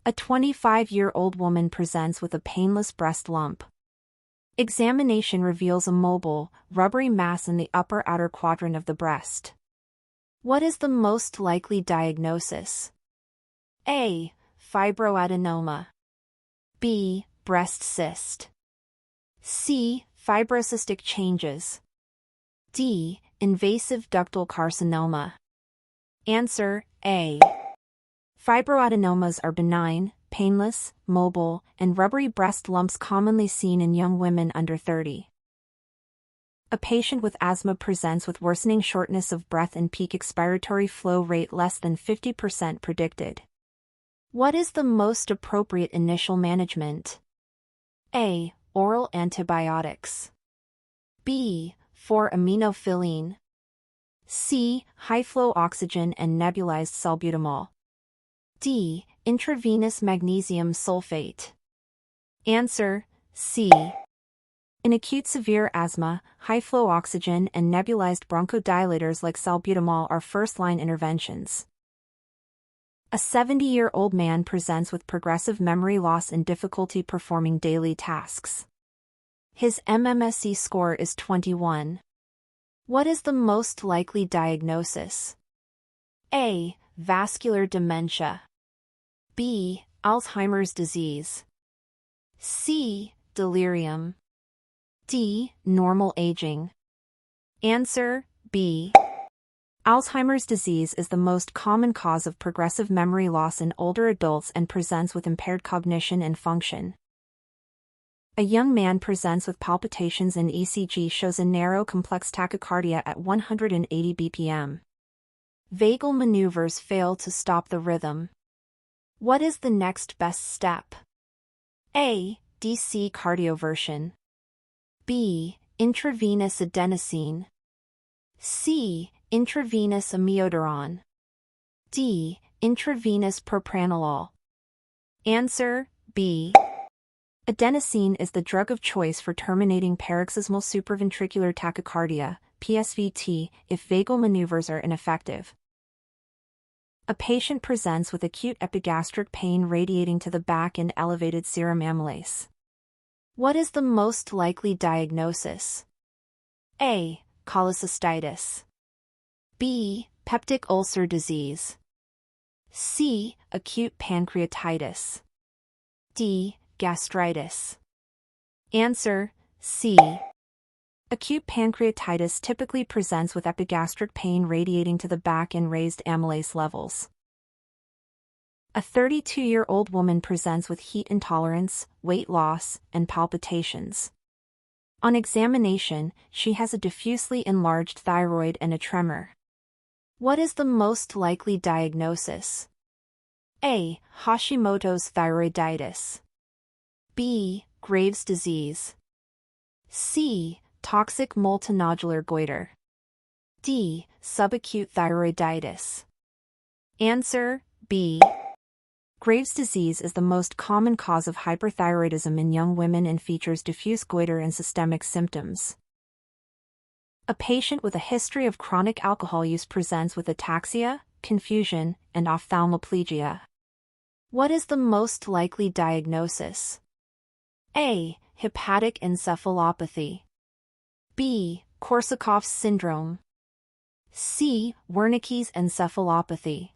A 25-year-old woman presents with a painless breast lump. Examination reveals a mobile, rubbery mass in the upper outer quadrant of the breast. What is the most likely diagnosis? A. Fibroadenoma. B. Breast cyst. C. Fibrocystic changes. D. Invasive ductal carcinoma. Answer A. Fibroadenomas are benign, painless, mobile, and rubbery breast lumps commonly seen in young women under 30. A patient with asthma presents with worsening shortness of breath and peak expiratory flow rate less than 50% predicted. What is the most appropriate initial management? A. Oral antibiotics. B. 4-aminophyllene. C. High-flow oxygen and nebulized salbutamol. D. Intravenous magnesium sulfate. Answer C. In acute severe asthma, high-flow oxygen and nebulized bronchodilators like salbutamol are first-line interventions. A 70-year-old man presents with progressive memory loss and difficulty performing daily tasks. His MMSE score is 21. What is the most likely diagnosis? A. Vascular dementia. B. Alzheimer's disease. C. Delirium. D. Normal aging. Answer B. Alzheimer's disease is the most common cause of progressive memory loss in older adults and presents with impaired cognition and function. A young man presents with palpitations and ECG shows a narrow complex tachycardia at 180 bpm. Vagal maneuvers fail to stop the rhythm. What is the next best step? A. DC cardioversion. B. Intravenous adenosine. C. Intravenous amiodarone. D. Intravenous propranolol. Answer B. Adenosine is the drug of choice for terminating paroxysmal supraventricular tachycardia, PSVT, if vagal maneuvers are ineffective. A patient presents with acute epigastric pain radiating to the back and elevated serum amylase. What is the most likely diagnosis? A. Cholecystitis. B. Peptic ulcer disease. C. Acute pancreatitis. D. Gastritis. Answer C. Acute pancreatitis typically presents with epigastric pain radiating to the back and raised amylase levels. A 32-year-old woman presents with heat intolerance, weight loss, and palpitations. On examination, she has a diffusely enlarged thyroid and a tremor. What is the most likely diagnosis? A. Hashimoto's thyroiditis. B. Graves' disease. C. Toxic multinodular goiter. D. Subacute thyroiditis. Answer B. Graves' disease is the most common cause of hyperthyroidism in young women and features diffuse goiter and systemic symptoms. A patient with a history of chronic alcohol use presents with ataxia, confusion, and ophthalmoplegia. What is the most likely diagnosis? A. Hepatic encephalopathy. B. Korsakoff's syndrome. C. Wernicke's encephalopathy.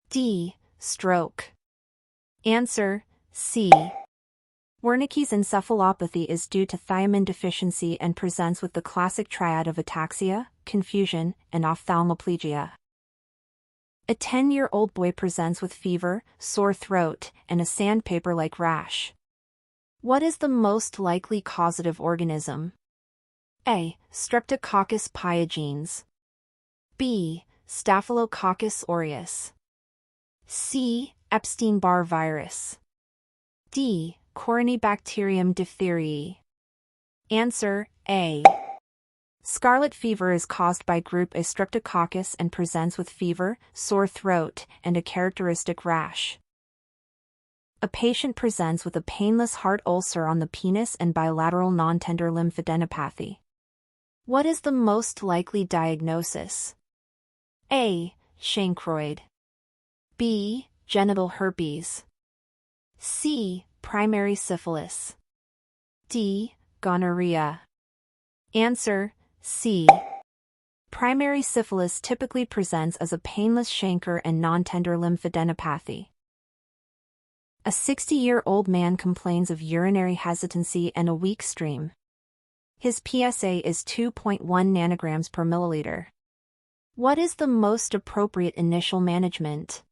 D. Stroke. Answer C. Wernicke's encephalopathy is due to thiamine deficiency and presents with the classic triad of ataxia, confusion, and ophthalmoplegia. A 10-year-old boy presents with fever, sore throat, and a sandpaper-like rash. What is the most likely causative organism? A. Streptococcus pyogenes. B. Staphylococcus aureus. C. Epstein-Barr virus. D. Corynebacterium diphtheriae. Answer A. Scarlet fever is caused by group A Streptococcus and presents with fever, sore throat, and a characteristic rash. A patient presents with a painless heart ulcer on the penis and bilateral non-tender lymphadenopathy. What is the most likely diagnosis? A. Chancroid. B. Genital herpes. C. Primary syphilis. D. Gonorrhea. Answer: C. Primary syphilis typically presents as a painless chancre and non-tender lymphadenopathy. A 60-year-old man complains of urinary hesitancy and a weak stream. His PSA is 2.1 nanograms per milliliter. What is the most appropriate initial management?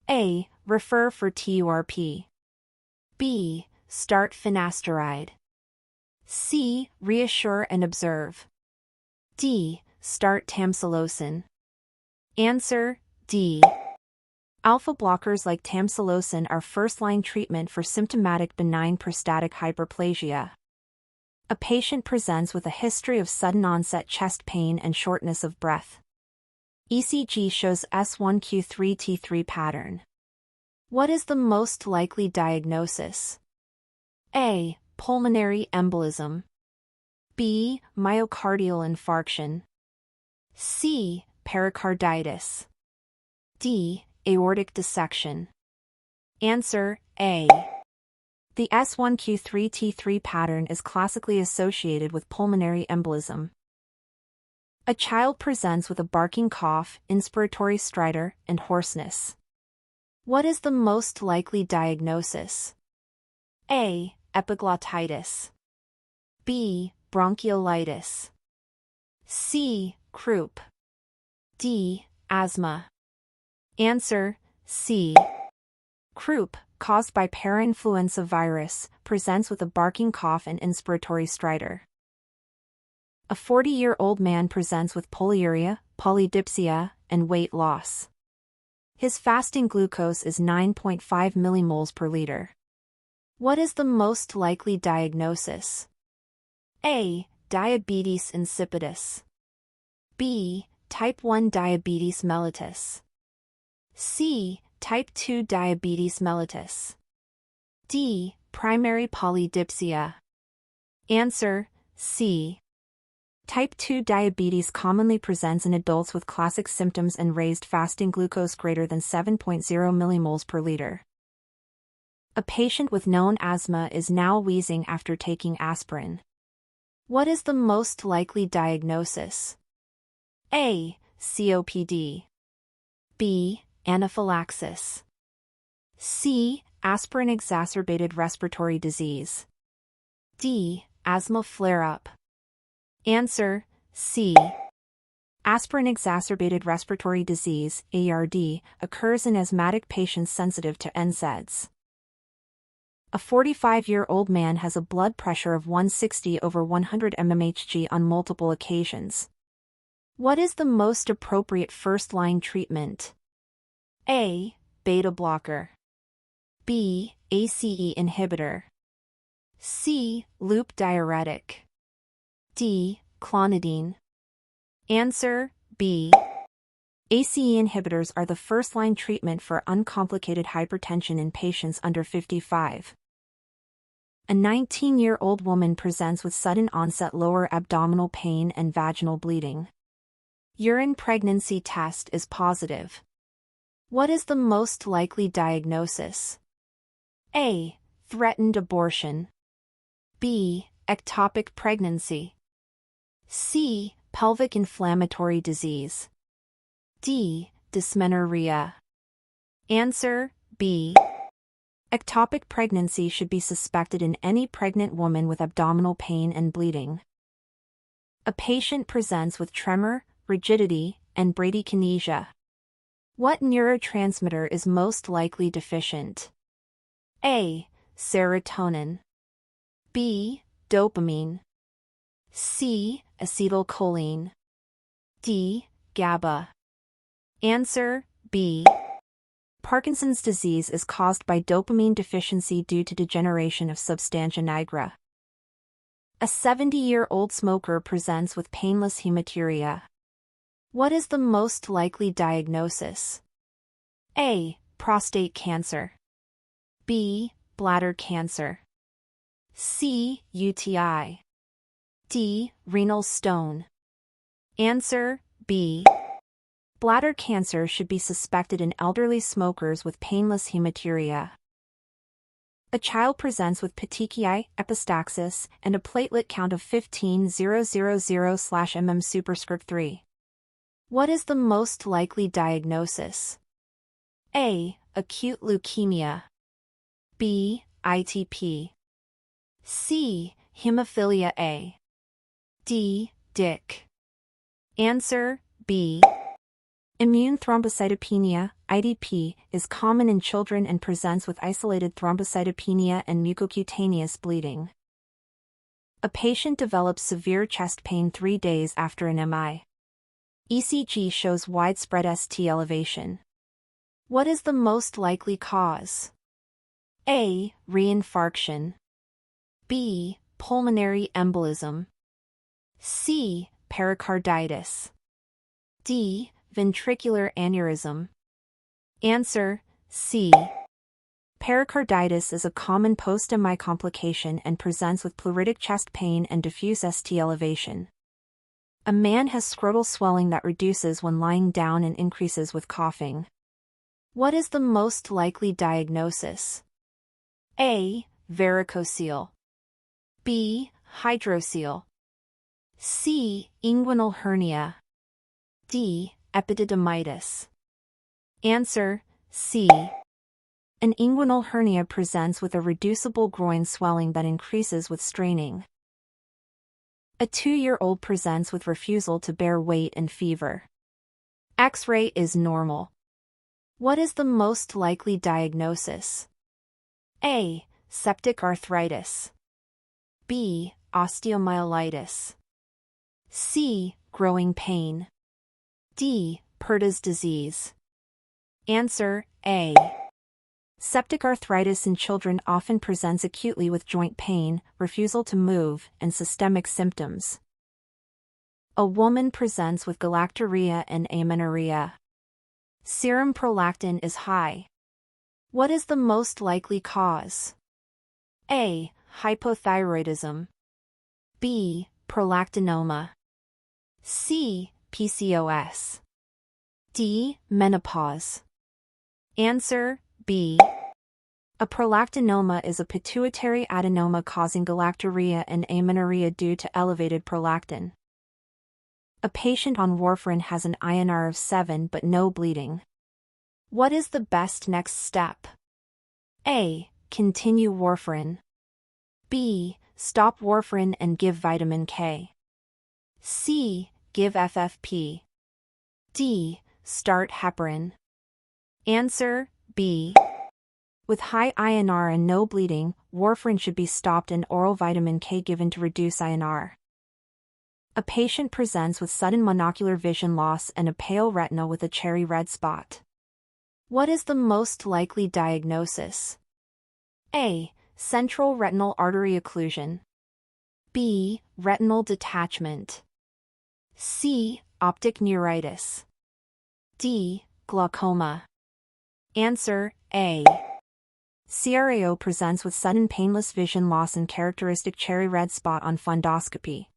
A. Refer for TURP. B. Start finasteride. C. Reassure and observe. D. Start tamsulosin. Answer: D. Alpha blockers like tamsulosin are first-line treatment for symptomatic benign prostatic hyperplasia. A patient presents with a history of sudden-onset chest pain and shortness of breath. ECG shows S1Q3T3 pattern. What is the most likely diagnosis? A. Pulmonary embolism. B. Myocardial infarction. C. Pericarditis. D. Aortic dissection. Answer: A. The S1Q3T3 pattern is classically associated with pulmonary embolism. A child presents with a barking cough, inspiratory stridor, and hoarseness. What is the most likely diagnosis? A. Epiglottitis. B. Bronchiolitis. C. Croup. D. Asthma. Answer: C. Croup, caused by parainfluenza virus, presents with a barking cough and inspiratory stridor. A 40-year-old man presents with polyuria, polydipsia, and weight loss. His fasting glucose is 9.5 millimoles per liter. What is the most likely diagnosis? A. Diabetes insipidus. B. Type 1 diabetes mellitus. C. Type 2 diabetes mellitus. D. Primary polydipsia. Answer: C. Type 2 diabetes commonly presents in adults with classic symptoms and raised fasting glucose greater than 7.0 millimoles per liter. A patient with known asthma is now wheezing after taking aspirin. What is the most likely diagnosis? A. COPD. B. Anaphylaxis. C. Aspirin-exacerbated respiratory disease. D. Asthma flare-up. Answer: C. Aspirin-exacerbated respiratory disease (ARD) occurs in asthmatic patients sensitive to NSAIDs. A 45-year-old man has a blood pressure of 160/100 mmHg on multiple occasions. What is the most appropriate first-line treatment? A. Beta blocker. B. ACE inhibitor. C. Loop diuretic. D. Clonidine. Answer: B. ACE inhibitors are the first-line treatment for uncomplicated hypertension in patients under 55. A 19-year-old woman presents with sudden-onset lower abdominal pain and vaginal bleeding. Urine pregnancy test is positive. What is the most likely diagnosis? A. Threatened abortion. B. Ectopic pregnancy. C. Pelvic inflammatory disease. D. Dysmenorrhea. Answer: B. Ectopic pregnancy should be suspected in any pregnant woman with abdominal pain and bleeding. A patient presents with tremor, rigidity, and bradykinesia. What neurotransmitter is most likely deficient? A. Serotonin. B. Dopamine. C. Acetylcholine. D. GABA. Answer: B. Parkinson's disease is caused by dopamine deficiency due to degeneration of substantia nigra. A 70-year-old smoker presents with painless hematuria. What is the most likely diagnosis? A. Prostate cancer. B. Bladder cancer. C. UTI. D. Renal stone. Answer: B. Bladder cancer should be suspected in elderly smokers with painless hematuria. A child presents with petechiae, epistaxis, and a platelet count of 15,000/mm superscript 3. What is the most likely diagnosis? A. Acute leukemia. B. ITP. C. Hemophilia A. D. DIC. Answer B. Immune thrombocytopenia, ITP, is common in children and presents with isolated thrombocytopenia and mucocutaneous bleeding. A patient develops severe chest pain 3 days after an MI. ECG shows widespread ST elevation. What is the most likely cause? A. Reinfarction. B. Pulmonary embolism. C. Pericarditis. D. Ventricular aneurysm. Answer C. Pericarditis is a common post-MI complication and presents with pleuritic chest pain and diffuse ST elevation. A man has scrotal swelling that reduces when lying down and increases with coughing. What is the most likely diagnosis? A. Varicocele. B. Hydrocele. C. Inguinal hernia. D. Epididymitis. Answer C. An inguinal hernia presents with a reducible groin swelling that increases with straining. A 2-year-old presents with refusal to bear weight and fever. X-ray is normal. What is the most likely diagnosis? A. Septic arthritis. B. Osteomyelitis. C. Growing pain. D. Pertus disease. Answer A. Septic arthritis in children often presents acutely with joint pain, refusal to move, and systemic symptoms. A woman presents with galactorrhea and amenorrhea. Serum prolactin is high. What is the most likely cause? A. Hypothyroidism. B. Prolactinoma. C. PCOS. D. Menopause. Answer B. A prolactinoma is a pituitary adenoma causing galactorrhea and amenorrhea due to elevated prolactin. A patient on warfarin has an INR of 7 but no bleeding. What is the best next step? A. Continue warfarin. B. Stop warfarin and give vitamin K. C. Give FFP. D. Start heparin. Answer B. With high INR and no bleeding, warfarin should be stopped and oral vitamin K given to reduce INR. A patient presents with sudden monocular vision loss and a pale retina with a cherry red spot. What is the most likely diagnosis? A. Central retinal artery occlusion. B. Retinal detachment. C. Optic neuritis. D. Glaucoma. Answer A. CRAO presents with sudden painless vision loss and characteristic cherry red spot on fundoscopy.